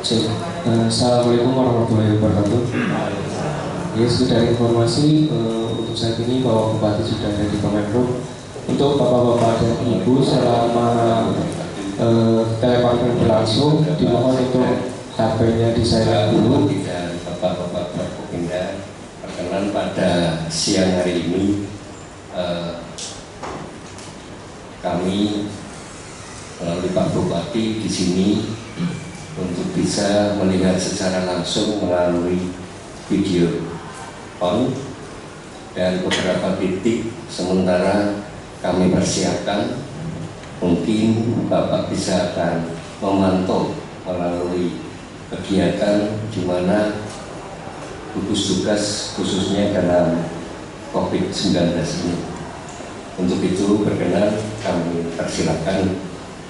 Cek. Assalamualaikum warahmatullahi wabarakatuh. Ya, sekedar informasi untuk saat ini bahwa Bupati sudah ada di Kemenhub. Untuk bapak-bapak dan ibu selama telekonferensi berlangsung, dimohon untuk HP-nya di silent dulu. Dan bapak-bapak Forkopimda, perkenan pada siang hari ini kami melalui Pak Bupati di sini untuk bisa melihat secara langsung melalui video on dan beberapa titik sementara kami persiapkan. Mungkin Bapak bisa akan memantau melalui kegiatan di mana gugus tugas khususnya dalam COVID-19 ini. Untuk itu berkenan kami persilakan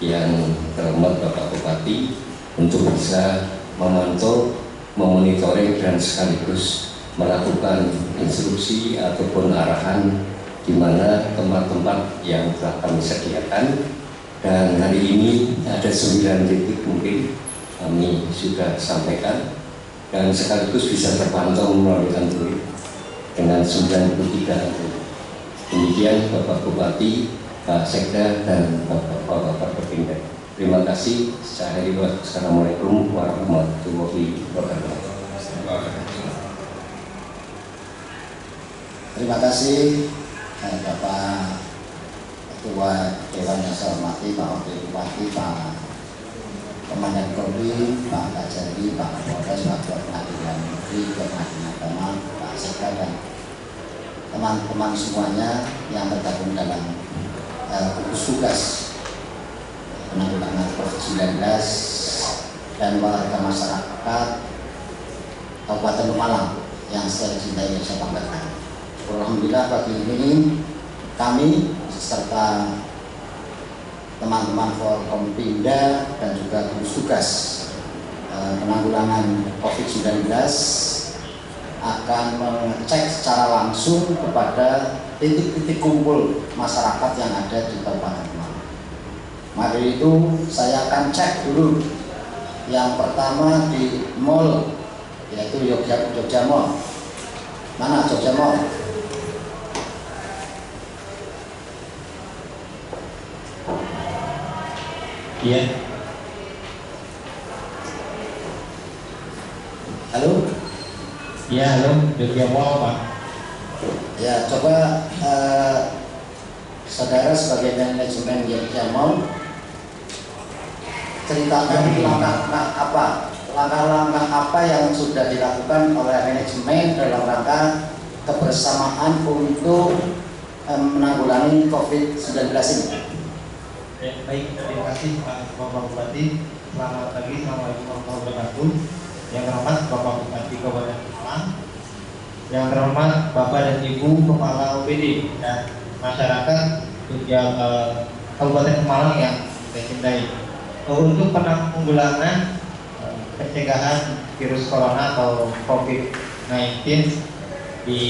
yang terhormat Bapak Bupati untuk bisa memantau, memonitoring dan sekaligus melakukan instruksi ataupun arahan di mana tempat-tempat yang telah kami sediakan. Dan hari ini ada 9 titik mungkin kami sudah sampaikan dan sekaligus bisa terpantau melalui Android dengan 93 Android. Demikian Bapak Bupati, Pak Sekda dan Bapak Forkopimda. Terima kasih. Assalamualaikum warahmatullahi wabarakatuh. Terima kasih Bapak Ketua Dewan yang saya hormati, Pak Wakil Bupati, Pak Komandan Kodim, Pak Kajari, Pak Kapolres, Pak Ketua Pengadilan Negeri, Pengadilan Agama, Pak Sekda dan teman-teman semuanya yang tergabung dalam gugus tugas penanggulangan COVID-19 dan warga masyarakat Kabupaten Pemalang yang saya cintai dan saya banggakan. Alhamdulillah pagi ini kami serta teman-teman Forkopimda dan juga gugus tugas penanggulangan COVID-19 akan mengecek secara langsung kepada titik-titik kumpul masyarakat yang ada di Kabupaten Pemalang. Maka itu saya akan cek dulu. Yang pertama di mall, yaitu Jogja Mall. Mana Jogja Mall? Iya. Halo? Iya, halo. Jogja Mall, Pak. Ya, coba saudara sebagai manajemen Jogja Mall ceritakan langkah-langkah apa yang sudah dilakukan oleh manajemen dalam rangka kebersamaan untuk menanggulangi COVID-19 ini. Baik, terima kasih Pak Bupati. Selamat pagi, assalamualaikum warahmatullahi wabarakatuh. Yang terhormat Bapak Bupati Kabupaten Pemalang, yang terhormat Bapak dan Ibu Kepala OPD dan masyarakat Kabupaten Pemalang yang saya cintai. Untuk penanggulangan pencegahan virus corona atau COVID-19 di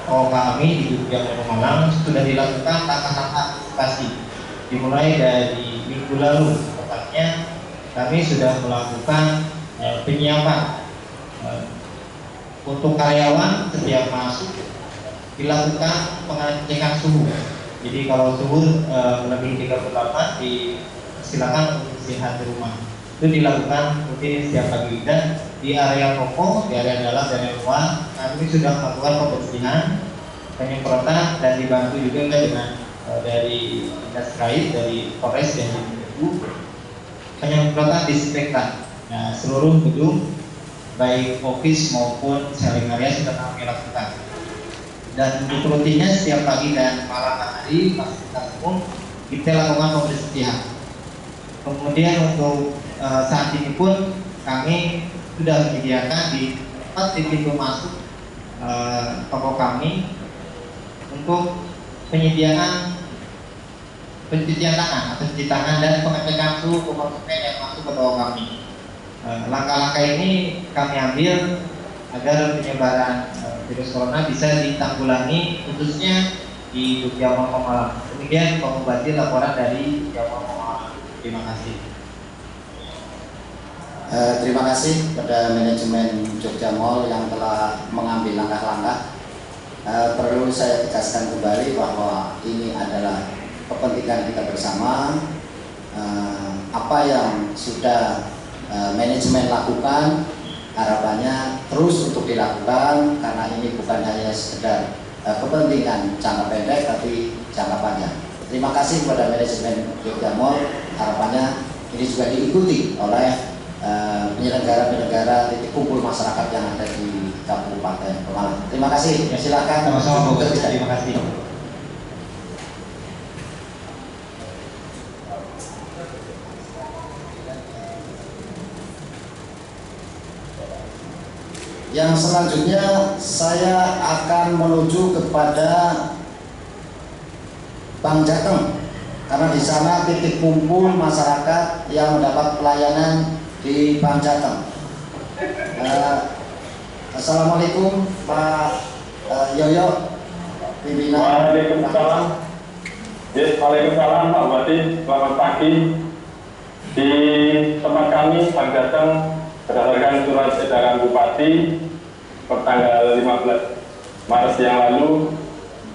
kami di Jogja Pemalang sudah dilakukan langkah-langkah antisipasi. Dimulai dari minggu lalu, tepatnya kami sudah melakukan penyiapan untuk karyawan setiap masuk dilakukan pengecekan suhu. Jadi kalau suhu lebih 38 silakan untuk istirahat di rumah. Itu dilakukan rutin setiap pagi dan di area toko, di area dalam dan area luar kami sudah melakukan pembersihan, penyemprotan dan dibantu juga dengan dari dinas terkait dari Polres dan Ibu penyemprotan disinfektan. Nah, seluruh gedung baik office maupun selling area sudah kami lakukan. Dan untuk rutinnya setiap pagi dan malam hari fasilitas umum kita lakukan pembersihan. Kemudian untuk saat ini pun kami sudah menyediakan di tempat pintu masuk toko kami untuk penyediaan pencucian tangan atau cuci tangan dan pengecekan suhu konsumen yang masuk ke toko kami. Langkah-langkah ini kami ambil agar penyebaran virus corona bisa ditanggulangi khususnya di Jogja Pemalang. Demikian Pak Bupati laporan dari Jogja Pemalang. Terima kasih. Terima kasih kepada manajemen Jogja Mall yang telah mengambil langkah-langkah. Perlu saya tegaskan kembali bahwa ini adalah kepentingan kita bersama. Apa yang sudah manajemen lakukan, harapannya terus untuk dilakukan karena ini bukan hanya sekedar kepentingan jangka pendek tapi jangka panjang. Terima kasih kepada manajemen Jogja Mall. Harapannya ini juga diikuti oleh penyelenggara-penyelenggara titik kumpul masyarakat yang ada di Kabupaten Pemalang. Terima kasih. Silakan. Sama-sama, Bu. Terima kasih. Yang selanjutnya saya akan menuju kepada Bank Jateng karena di sana titik kumpul masyarakat yang mendapat pelayanan di Bank Jateng. Assalamualaikum Pak Yoyo, pimpinan. Waalaikumsalam. Yes, waalaikumsalam Pak Bupati. Selamat pagi. Di tempat kami Bank Jateng berdasarkan surat edaran Bupati pertanggal 15 Maret yang lalu,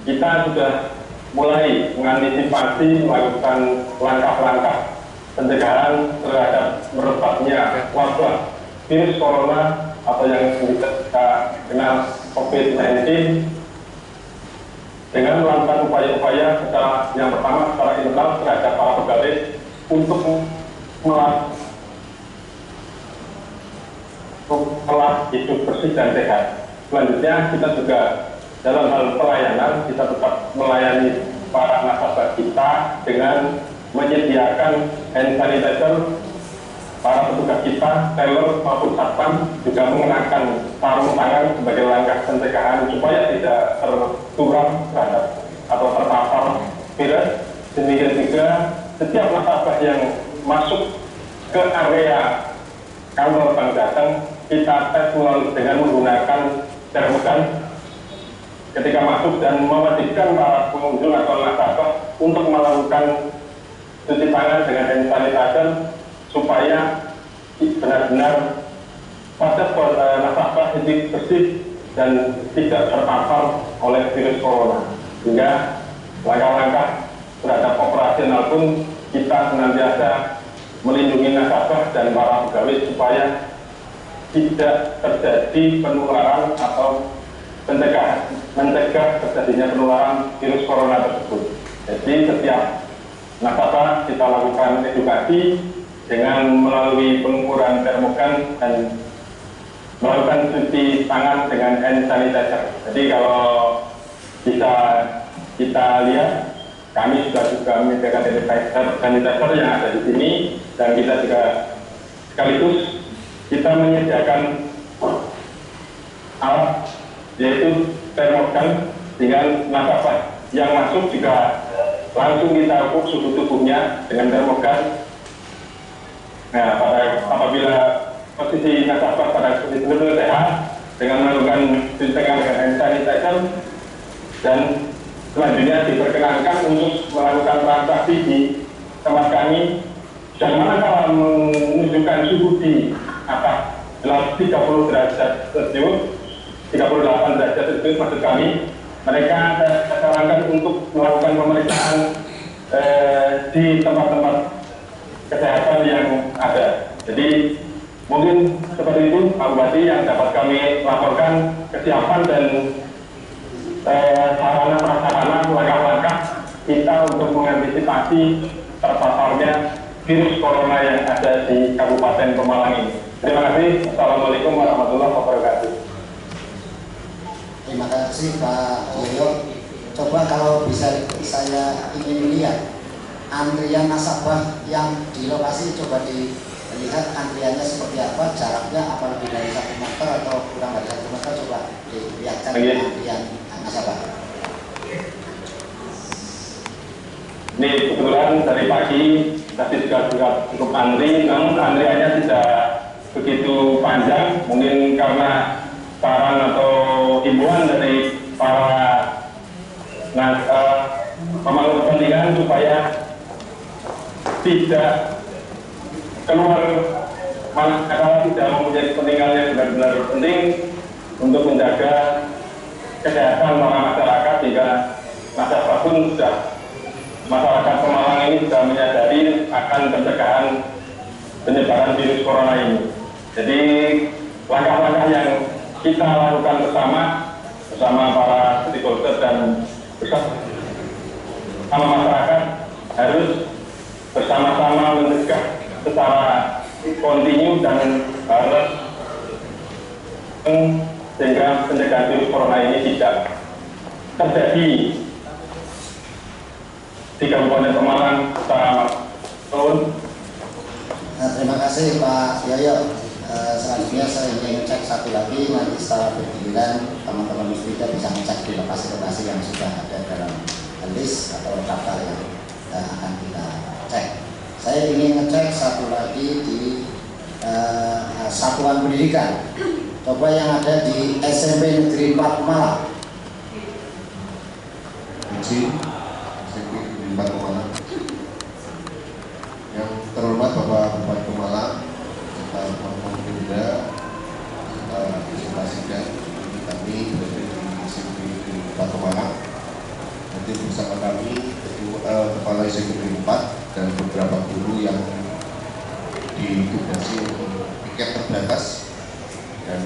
kita sudah mulai mengantisipasi melakukan langkah-langkah pencegahan terhadap merebaknya wabah virus corona atau yang kita kenal COVID-19 dengan melakukan upaya-upaya secara yang pertama secara internal terhadap para pegawai untuk telah hidup bersih dan sehat. Selanjutnya kita juga dalam hal pelayanan kita tetap melayani para nasabah kita dengan menyediakan hand sanitizer. Para petugas kita, teller maupun satpam juga mengenakan sarung tangan sebagai langkah pencegahan supaya tidak tertular terhadap atau terpapar virus. Demikian juga setiap nasabah yang masuk ke area kantor Bank Jateng kita tes dengan menggunakan termogan ketika masuk dan mewajibkan para pengunjung atau nasabah untuk melakukan cuci tangan dengan hand sanitizer supaya benar-benar pada nasabah hidup bersih dan tidak terpapar oleh virus corona. Sehingga langkah-langkah terhadap operasional pun kita senantiasa melindungi nasabah dan para pegawai supaya tidak terjadi penularan atau mencegah terjadinya penularan virus corona tersebut. Jadi setiap nasabah kita lakukan edukasi dengan melalui pengukuran termogan dan melakukan cuci tangan dengan hand sanitizer. Jadi kalau bisa kita lihat, kami juga menyediakan sanitizer yang ada di sini dan kita juga sekaligus kita menyediakan alat yaitu termogan dengan nasabah yang masuk juga langsung kita ukur suhu tubuhnya dengan termogan. Nah, apabila posisi nasabah pada posisi benar sehat dengan melakukan cuci tangan dengan hand sanitizer dan selanjutnya diperkenankan untuk melakukan transaksi di tempat kami dan manakala menunjukkan suhu di atas 30 derajat Celcius, 38 derajat Celcius maksud kami, mereka sarankan untuk melakukan pemeriksaan di tempat-tempat kesehatan yang ada. Jadi mungkin seperti itu Pak Bupati yang dapat kami laporkan kesiapan dan sarana prasarana langkah-langkah kita untuk mengantisipasi terpaparnya virus corona yang ada di Kabupaten Pemalang ini. Terima kasih. Assalamualaikum warahmatullahi wabarakatuh. Terima kasih Pak Yoyo. Coba kalau bisa saya ingin melihat antrian nasabah yang di lokasi, coba dilihat antriannya seperti apa, jaraknya apa lebih dari 1 meter atau kurang dari 1 meter, coba dilihatkan antrian nasabah. Ini kebetulan dari pagi tadi juga cukup antri, namun antriannya tidak begitu panjang, mungkin karena saran atau himbauan dari para pemangku kepentingan supaya tidak keluar manakala tidak mempunyai kepentingan yang benar-benar penting untuk menjaga kesehatan para masyarakat, sehingga masyarakat pun sudah, masyarakat Pemalang ini sudah menyadari akan pencegahan penyebaran virus corona ini. Jadi langkah-langkah yang kita lakukan bersama para stakeholder dan bersama masyarakat harus bersama-sama mencegah secara kontinu dan harus sehingga pencegahan virus corona ini tidak terjadi di Kabupaten Pemalang secara tahun. Terima kasih Pak Yoyo. Selanjutnya saya ingin cek satu lagi, nanti setelah bergiliran teman-teman musbida bisa ngecek di lokasi-lokasi yang sudah ada dalam list atau daftar yang akan kita cek. Saya ingin ngecek satu lagi di satuan pendidikan. Coba yang ada di SMP Negeri 4 Pemalang. SMP Negeri 4 Pemalang. Yang terhormat Bapak Bupati Pemalang, Bapak Pemuda, presentasikan kami berada di SMP Negeri 4 Pemalang. Nanti bersama kami Kepala SMP Negeri 4 dan beberapa guru yang ditugasi untuk piket terbatas dan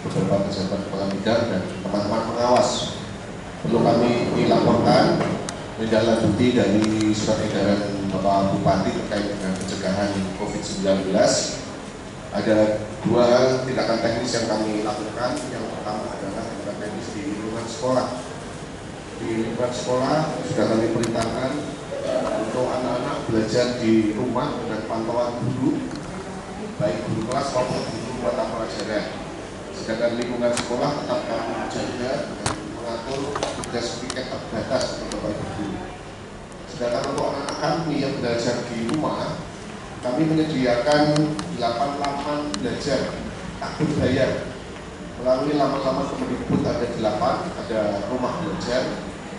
beberapa pejabat kepala bidang dan teman-teman pengawas. Perlu kami laporkan menindaklanjuti dari surat edaran Bapak Bupati terkait dengan pencegahan COVID-19. Ada dua tindakan teknis yang kami lakukan. Yang pertama adalah tindakan teknis di lingkungan sekolah. Di lingkungan sekolah sudah kami perintahkan untuk anak-anak belajar di rumah dengan pantauan guru, baik guru kelas maupun guru mata pelajaran. Sedangkan lingkungan sekolah tetap kami jaga dan mengatur tugas piket terbatas untuk Bapak Ibu guru. Sedangkan untuk anak-anak kami yang belajar di rumah, kami menyediakan 8 laman belajar tak berbayar. Melalui laman-laman Kemendikbud ada 8, ada rumah belajar,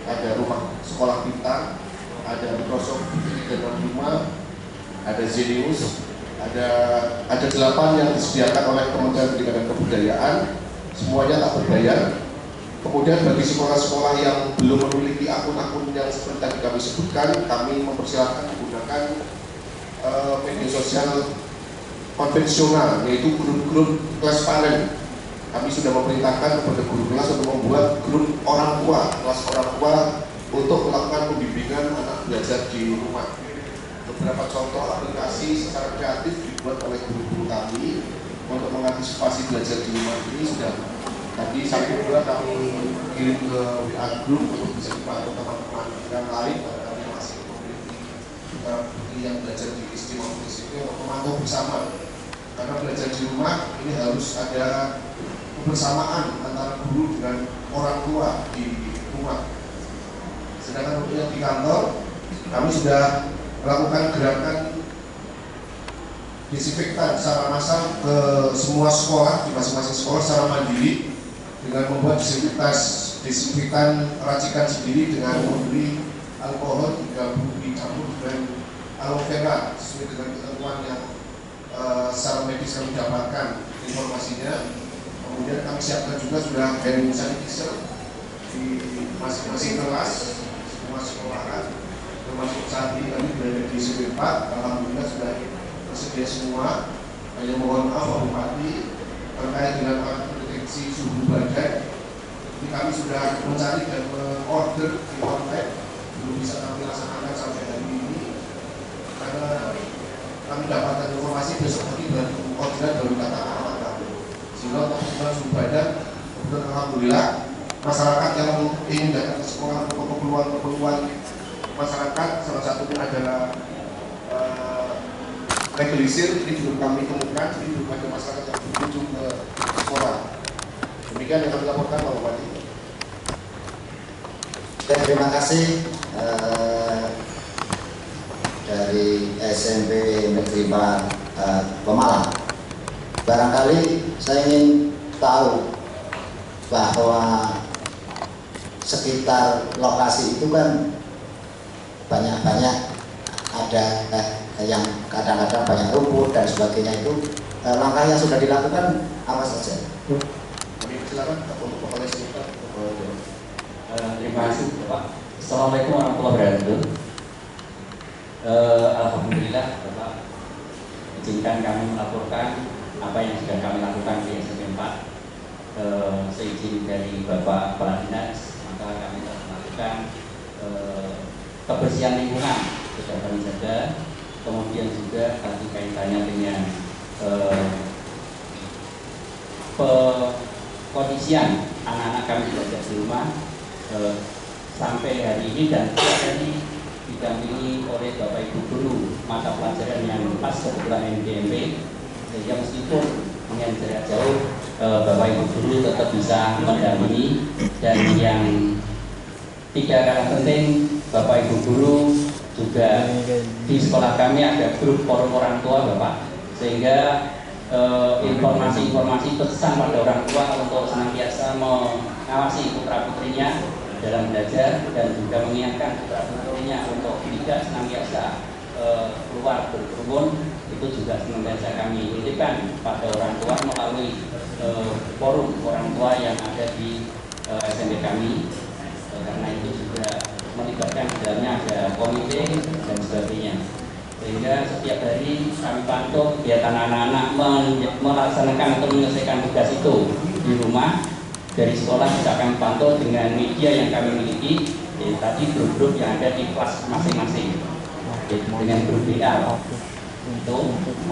ada rumah sekolah pintar, ada Microsoft 365, ada Zenius, ada 8 yang disediakan oleh Kementerian Pendidikan dan Kebudayaan, semuanya tak berbayar. Kemudian bagi sekolah-sekolah yang belum memiliki akun-akun yang seperti tadi kami sebutkan, kami mempersilahkan menggunakan media sosial konvensional, yaitu grup-grup kelas parent. Kami sudah memerintahkan kepada guru kelas untuk membuat grup orang tua, kelas orang tua untuk melakukan pembimbingan anak belajar di rumah. Beberapa contoh aplikasi secara kreatif dibuat oleh guru-guru kami untuk mengantisipasi belajar di rumah ini sudah tadi satu dua kami kirim ke WA group untuk bisa dibantu teman-teman yang lain. Kami masih memiliki yang belajar di istimewa ini untuk memantau bersama, karena belajar di rumah ini harus ada kebersamaan antara guru dengan orang tua di rumah. Sedangkan untuk yang di kantor, kami sudah melakukan gerakan disinfektan secara massal ke semua sekolah, di masing-masing sekolah secara mandiri dengan membuat disinfektan racikan sendiri dengan membeli alkohol dicampur dengan aloe vera sesuai dengan ketentuan yang secara medis kami dapatkan informasinya. Kemudian kami siapkan juga sudah hand sanitizer di masing-masing kelas, semua sekolahan. Termasuk saat ini kami berada di SMP 4, alhamdulillah sudah tersedia semua. Hanya mohon maaf Pak Bupati terkait dengan alat pendeteksi suhu badan. Ini kami sudah mencari dan mengorder di online, belum bisa kami laksanakan sampai hari ini karena kami dapatkan informasi besok pagi dari orderan dari kata alamat kami. Sehingga untuk suhu badan, kemudian alhamdulillah masyarakat yang ingin datang ke sekolah untuk keperluan masyarakat, salah satunya adalah legalisir, ini juga kami temukan, ini juga ada masyarakat yang berkunjung ke sekolah. Demikian yang kami laporkan Pak Bupati. Terima kasih dari SMP Negeri 4 Pemalang. Barangkali saya ingin tahu bahwa sekitar lokasi itu kan banyak ada yang kadang-kadang banyak rumput dan sebagainya itu. langkah yang sudah dilakukan apa saja? Kami silakan untuk kepala sekitar. Terima kasih Bapak. Assalamualaikum warahmatullahi wabarakatuh. Alhamdulillah Bapak izinkan kami melaporkan apa yang sudah kami lakukan di SMP 4. Seizin dari Bapak Kepala Dinas, maka kami telah melakukan kebersihan lingkungan sudah kami jaga. Kemudian juga tadi kaitannya dengan kondisian anak-anak kami belajar di rumah sampai hari ini, dan tadi didampingi oleh Bapak Ibu Guru mata pelajaran yang pas kebetulan MDMP, sehingga meskipun dengan jarak jauh Bapak Ibu Guru tetap bisa mendampingi. Dan yang tidak kalah penting, Bapak Ibu Guru juga di sekolah kami ada grup forum orang tua Bapak, sehingga informasi-informasi pesan pada orang tua untuk senantiasa mengawasi putra putrinya dalam belajar, dan juga mengingatkan putra putrinya untuk tidak senantiasa keluar berkerumun. Itu juga senantiasa kami titipkan pada orang tua melalui forum orang tua yang ada di SMP kami, karena itu juga melibatkan di dalamnya ada komite dan sebagainya, sehingga setiap hari kami pantau kegiatan anak-anak melaksanakan atau menyelesaikan tugas itu di rumah. Dari sekolah bisa kami pantau dengan media yang kami miliki, tadi grup-grup yang ada di kelas masing-masing dengan grup WA itu.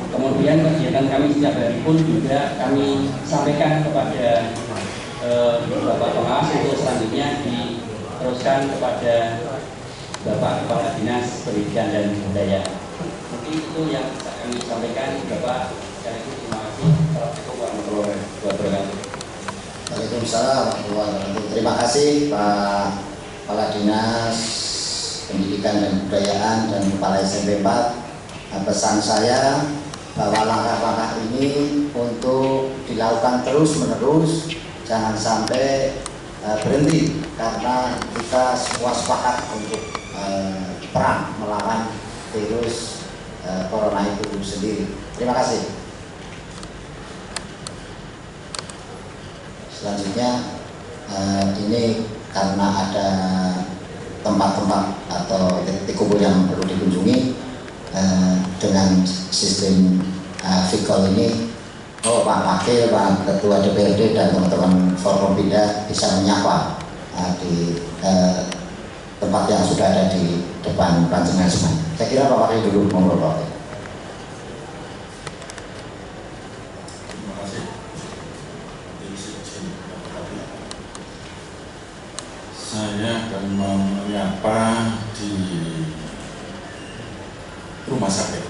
Kemudian kegiatan kami setiap hari pun juga kami sampaikan kepada Bapak Pengawas untuk selanjutnya diteruskan kepada Bapak Kepala Dinas Pendidikan dan Budaya. Mungkin itu yang bisa kami sampaikan Bapak. Sekaligus terima kasih. Assalamualaikum warahmatullahi wabarakatuh. Waalaikumsalam warahmatullahi wabarakatuh. Terima kasih Pak Kepala Dinas Pendidikan dan Kebudayaan dan Kepala SMP 4. Pesan saya bahwa langkah-langkah ini untuk dilakukan terus-menerus, jangan sampai berhenti, karena kita semua sepakat untuk perang melawan virus corona itu sendiri. Terima kasih. Selanjutnya ini karena ada tempat-tempat atau titik kumpul yang perlu dikunjungi dengan sistem Vicol ini, Pak Wakil, Pak Ketua DPRD dan teman-teman Forkompinda bisa menyapa di tempat yang sudah ada di depan panjenengan semua. Saya kira Pak Wakil dulu, monggo Pak Wakil. Terima kasih. Saya akan menyapa di rumah sakit.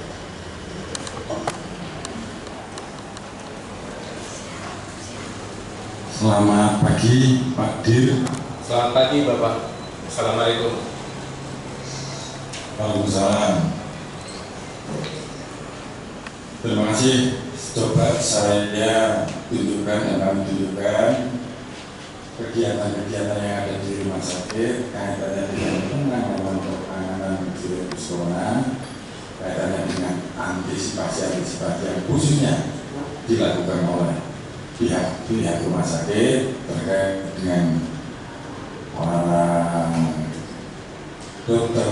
Selamat pagi Pak Dir. Selamat pagi Bapak. Assalamualaikum. Waalaikumsalam. Terima kasih. Coba saya tunjukkan dan kami tunjukkan kegiatan-kegiatan yang ada di rumah sakit kaitannya dengan penanganan virus corona, kaitannya dengan antisipasi yang khususnya dilakukan oleh pihak rumah sakit terkait dengan para dokter,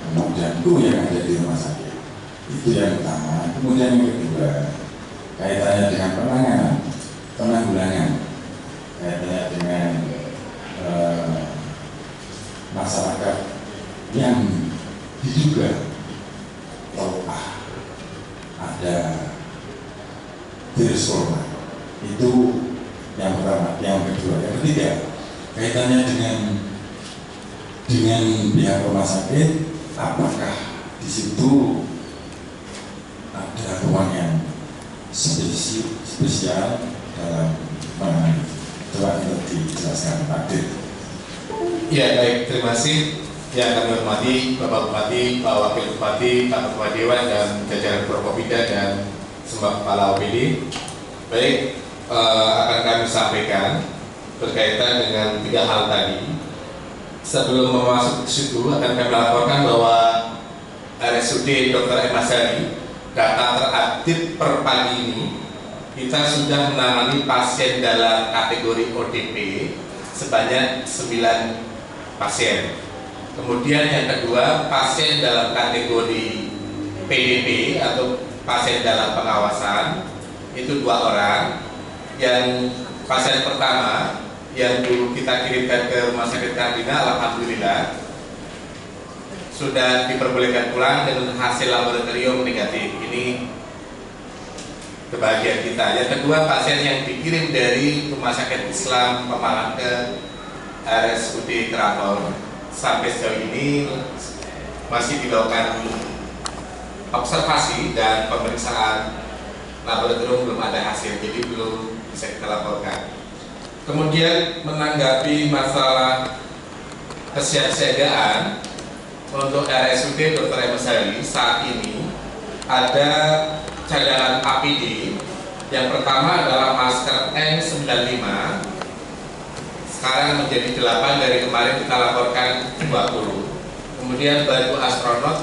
kemudian kru yang ada di rumah sakit. Itu yang pertama. Kemudian yang kedua, kaitannya dengan penanggulangan, kaitannya dengan masyarakat yang diduga ada virus corona. Itu yang pertama. Yang kedua, yang ketiga, kaitannya dengan pihak rumah sakit, apakah di situ ada ruang yang spesial dalam menangani? Coba dijelaskan Pak Dir. Ya baik, terima kasih. Yang kami hormati Bapak Bupati, Pak Wakil Bupati, Pak Ketua Dewan dan jajaran Forkompinda dan semua kepala OPD. Baik, akan kami sampaikan berkaitan dengan 3 hal tadi. Sebelum memasuki ke situ, akan kami laporkan bahwa RSUD Dr. M. Masari data terupdate per pagi ini, kita sudah menangani pasien dalam kategori ODP sebanyak 9 pasien. Kemudian yang kedua, pasien dalam kategori PDP atau pasien dalam pengawasan itu 2 orang. Yang pasien pertama yang dulu kita kirimkan ke Rumah Sakit Kardinal, alhamdulillah sudah diperbolehkan pulang dengan hasil laboratorium negatif. Ini kebahagiaan kita. Yang kedua, pasien yang dikirim dari Rumah Sakit Islam Pemalang ke RSUD Keraton, sampai sejauh ini masih dilakukan observasi dan pemeriksaan laboratorium, belum ada hasil, jadi belum bisa kita laporkan. Kemudian menanggapi masalah kesiapsiagaan untuk RSUD Dr. M. Sari, saat ini ada cadangan APD. Yang pertama adalah masker N95, sekarang menjadi 8, dari kemarin kita laporkan 20. Kemudian baju astronot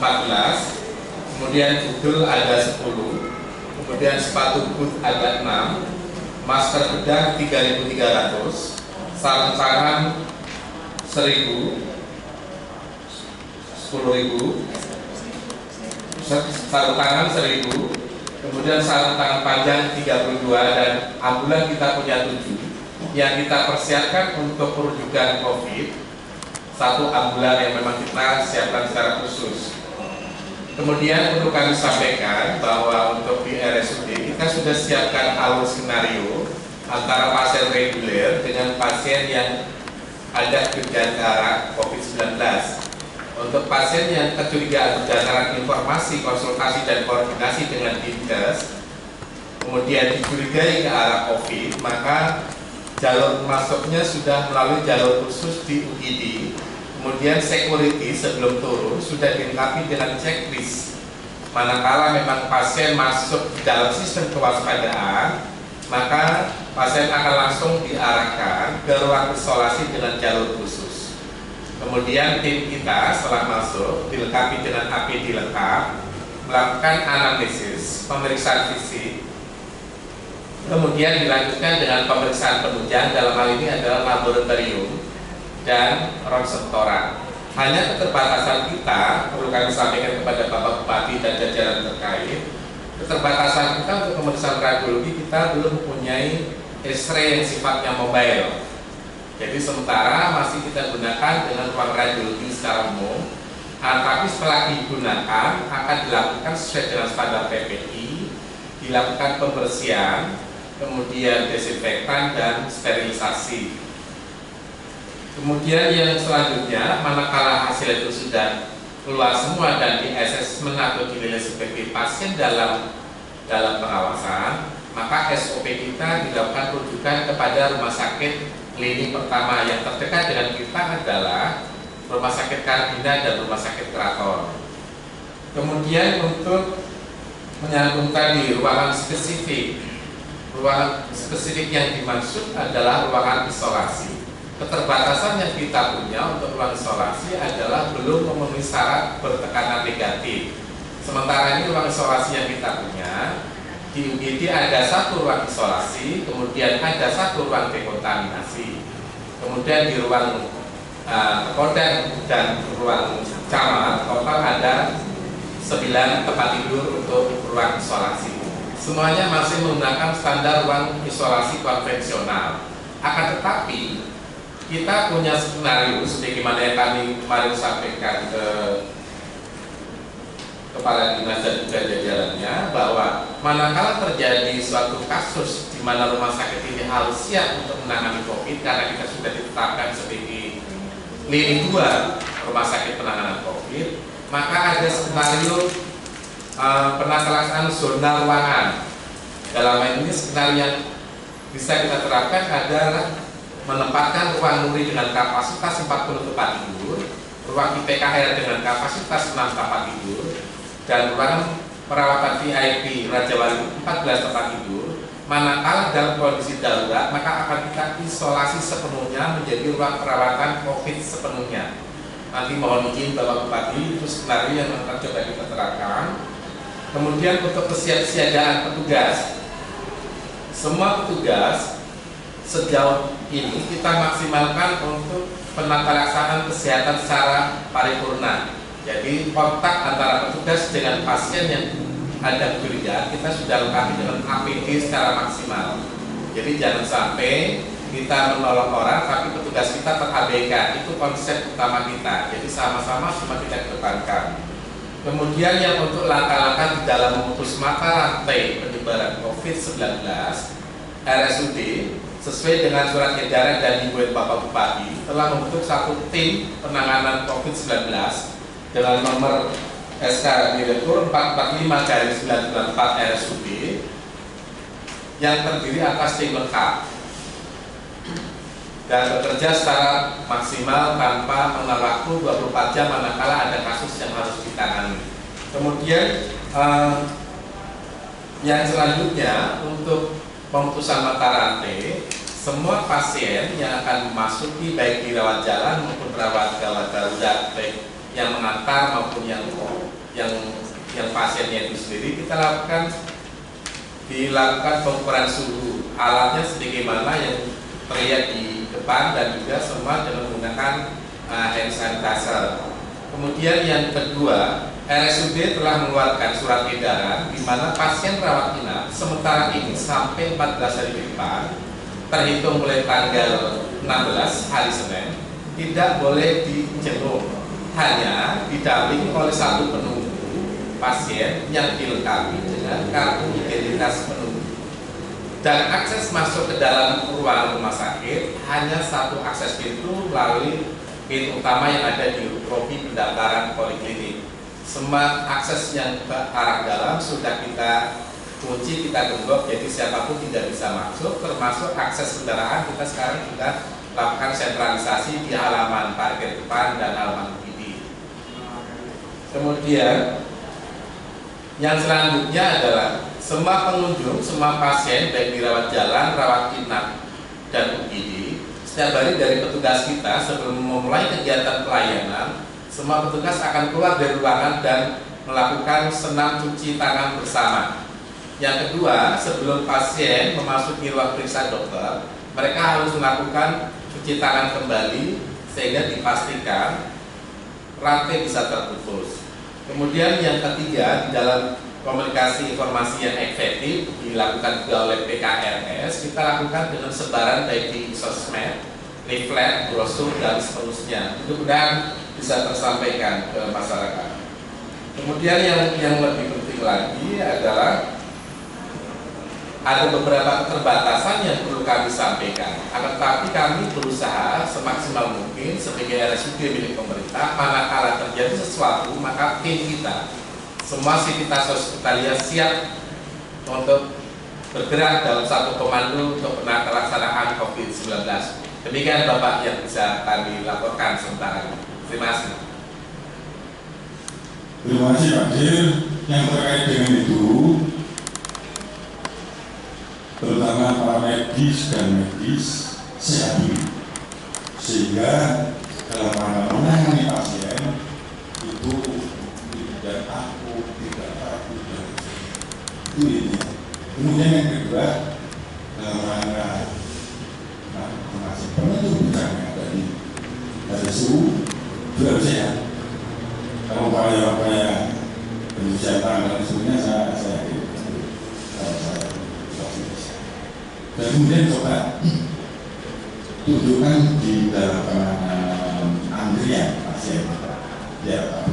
14, kemudian udel ada 10, kemudian sepatu boot ada 6, masker bedah 3.300, sarung tangan 1.000, 10.000, sarung tangan 1.000, kemudian sarung tangan panjang 32, dan ambulan kita punya 7 yang kita persiapkan untuk perujukan COVID. 1 ambulan yang memang kita siapkan secara khusus. Kemudian perlu kami sampaikan bahwa untuk di RSUD kita sudah siapkan alur skenario antara pasien reguler dengan pasien yang ada gejala COVID-19. Untuk pasien yang kecurigaan berdasarkan informasi, konsultasi, dan koordinasi dengan Dinkes, kemudian dicurigai ke arah COVID, maka jalur masuknya sudah melalui jalur khusus di UID. Kemudian security sebelum turun sudah dilengkapi dengan checklist. Manakala memang pasien masuk di dalam sistem kewaspadaan, maka pasien akan langsung diarahkan ke ruang isolasi dengan jalur khusus. Kemudian tim kita setelah masuk dilengkapi dengan APD lengkap, melakukan anamnesis, pemeriksaan fisik, kemudian dilanjutkan dengan pemeriksaan penunjang, dalam hal ini adalah laboratorium dan ronsentoran. Hanya keterbatasan kita, perlu kami sampaikan kepada Bapak Bupati dan jajaran terkait, keterbatasan kita untuk pemeriksaan radiologi, kita belum mempunyai X-ray yang sifatnya mobile. Jadi sementara masih kita gunakan dengan ruang radiologi secara umum, tapi setelah digunakan akan dilakukan sesuai dengan standar PPI, dilakukan pembersihan, kemudian desinfektan dan sterilisasi. Kemudian yang selanjutnya, manakala hasil itu sudah keluar semua dan di asesmen atau dinilai sebagai pasien dalam pengawasan, maka SOP kita dilakukan rujukan kepada rumah sakit klinik pertama. Yang terdekat dengan kita adalah Rumah Sakit Kardinal dan Rumah Sakit Keraton. Kemudian untuk menyambung tadi ruangan spesifik yang dimaksud adalah ruangan isolasi. Keterbatasan yang kita punya untuk ruang isolasi adalah belum memenuhi syarat bertekanan negatif. Sementara ini ruang isolasi yang kita punya di UGD ada 1 ruang isolasi, kemudian ada 1 ruang dekontaminasi, kemudian di ruang Kodam dan ruang camat total ada 9 tempat tidur untuk ruang isolasi. Semuanya masih menggunakan standar ruang isolasi konvensional. Akan tetapi kita punya skenario sebagaimana yang kami kemarin sampaikan ke Kepala Dinas dan juga jajarannya, bahwa manakala terjadi suatu kasus di mana rumah sakit ini harus siap untuk menangani COVID, karena kita sudah ditetapkan sebagai lini 2 rumah sakit penanganan COVID, maka ada skenario penata zona ruangan. Dalam hal ini skenario yang bisa kita terapkan adalah menempatkan ruang nuri dengan kapasitas 40 tempat tidur, ruang IPKR dengan kapasitas 6 tempat tidur, dan ruang perawatan VIP Raja Wali 14 tempat tidur. Manakala dalam kondisi darurat, maka akan kita isolasi sepenuhnya menjadi ruang perawatan COVID sepenuhnya. Nanti mohon izin Bapak Bupati, itu skenario yang akan coba kita terapkan. Kemudian untuk kesiapsiagaan petugas, semua petugas sejauh ini kita maksimalkan untuk penata laksanaan kesehatan secara paripurna. Jadi kontak antara petugas dengan pasien yang ada kecurigaan kita sudah lengkapi dengan APD secara maksimal. Jadi jangan sampai kita menolong orang tapi petugas kita terabaikan. Itu konsep utama kita. Jadi sama-sama semua kita kedepankan. Kemudian yang untuk langkah-langkah di dalam memutus mata rantai penyebaran COVID-19, RSUD sesuai dengan surat edaran dan himbauan Bapak Bupati telah membentuk satu tim penanganan COVID-19 dengan nomor SK Direktur 445/994 RSUD yang terdiri atas tim lengkap dan bekerja secara maksimal tanpa mengenal waktu 24 jam manakala ada kasus yang harus ditangani. Kemudian yang selanjutnya untuk pemutusan mata rantai, semua pasien yang akan memasuki baik dirawat jalan maupun rawat gawat darurat, baik yang mengantar maupun yang pasiennya itu sendiri, kita dilakukan pengukuran suhu. Alatnya sebagaimana yang terlihat di depan dan juga semua dengan menggunakan hand sanitizer. Kemudian yang kedua, RSUD telah mengeluarkan surat edaran di mana pasien rawat inap sementara ini sampai 14 hari ke depan, terhitung mulai tanggal 16 hari Senin, tidak boleh dijenguk, hanya didampingi oleh satu penunggu pasien yang dilengkapi dengan kartu identitas penunggu. Dan akses masuk ke dalam ruangan rumah sakit hanya satu akses pintu melalui pintu utama yang ada di lobi pendaftaran poliklinik. Semua akses yang ke arah dalam sudah kita kunci, kita gembok, jadi siapapun tidak bisa masuk, termasuk akses kendaraan kita sekarang sudah lakukan sentralisasi di halaman parkir depan dan halaman UPD. Kemudian yang selanjutnya adalah semua pengunjung, semua pasien baik dirawat jalan, rawat inap dan UPD setiap hari dari petugas kita sebelum memulai kegiatan pelayanan, semua petugas akan keluar dari ruangan dan melakukan senam cuci tangan bersama. Yang kedua, sebelum pasien memasuki ruang periksa dokter, mereka harus melakukan cuci tangan kembali sehingga dipastikan rantai bisa terputus. Kemudian yang ketiga, di dalam komunikasi informasi yang efektif dilakukan juga oleh PKRS, kita lakukan dengan sebaran baik di sosmed, leaflet, brosur dan seterusnya. Mudah-mudahan bisa tersampaikan ke masyarakat. Kemudian yang lebih penting lagi adalah ada beberapa keterbatasan yang perlu kami sampaikan. Akan tetapi kami berusaha semaksimal mungkin sebagai RSUD milik pemerintah, manakala terjadi sesuatu maka tim kita semua sivitas hospitalia siap untuk bergerak dalam satu komando untuk penata laksanaan COVID-19. Demikian Bapak yang bisa kami laporkan sementara ini. Terima kasih. Terima kasih Pak Dir. Yang terkait dengan itu, terutama para medis dan medis sehat dulu, sehingga dalam rangka menangani pasien itu tidak takut, tidak takut dan itu ini. Kemudian yang kedua, dalam rangka masih penutup bidang yang tadi RSU juga sehat. Kalau upaya-upaya kesehatan dan sebagainya saya dan kemudian coba tunjukkan di dalam antrian pasien ya.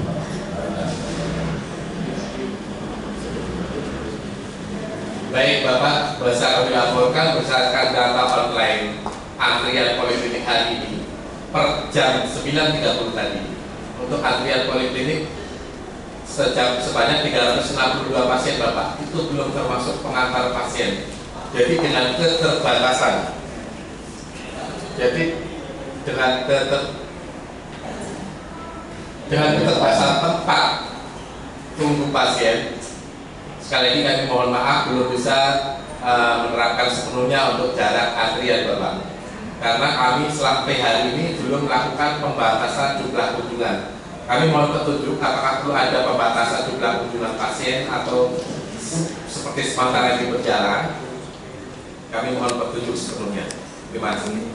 Baik Bapak, bisa kami laporkan berdasarkan data online antrian poliklinik hari ini per jam 9.30 tadi. Untuk antrian poliklinik sebanyak 362 pasien Bapak, itu belum termasuk pengantar pasien. Jadi dengan keterbatasan, dengan keterbatasan tempat tunggu pasien, sekali lagi kami mohon maaf belum bisa menerapkan sepenuhnya untuk jarak antrian Bapak, karena kami sampai hari ini belum melakukan pembatasan jumlah kunjungan. Kami mohon petunjuk apakah perlu ada pembatasan jumlah kunjungan pasien atau seperti sementara ini berjalan. Kami mohon petunjuk sebelumnya. Terima kasih.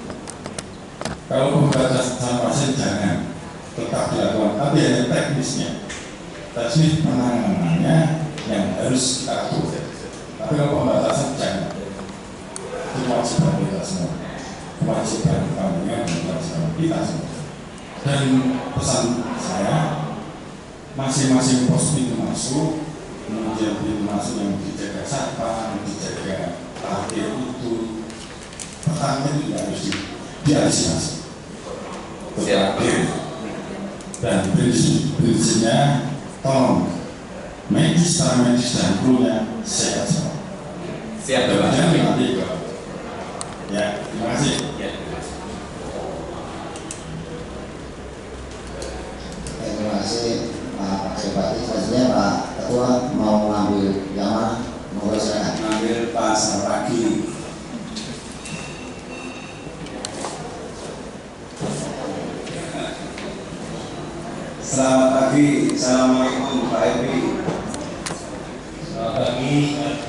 Kalau pembatasan pasien jangan, tetap dilakukan, tapi ada teknisnya. Teknis penanganannya yang harus kita lakukan. Tapi kalau pembatasan jangan. Itu kewajiban kita semua. Kewajiban kami dan kewajiban kita semua. Dan pesan saya, masing-masing pos pintu masuk, kemudian pintu masuk yang dijaga satpam, dijaga parkir itu, pertama itu harus diantisipasi. Dan prinsipnya, tolong medis, para medis dan krunya sehat semua. Siap, Pak. Ya, terima kasih. Ya. Terima kasih Pak Bupati. Selanjutnya Pak Ketua mau mengambil yang mana? Mohon silakan. Mengambil pasar pagi. Selamat pagi, assalamualaikum Pak Epi. Selamat pagi,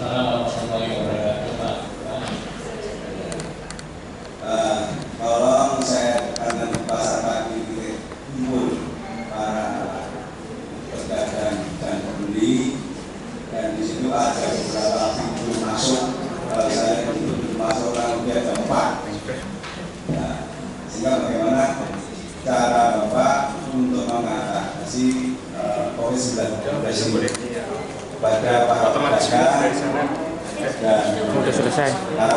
warahmatullahi wabarakatuh, Pak. Tolong saya akan pasar pagi kumpul para pedagang dan pembeli, dan di situ ada beberapa pintu masuk. Kalau saya itu masuk kurang lebih ada 4. Nah, sehingga bagaimana cara Bapak untuk mengatasi COVID-19 kepada para pedagang dan para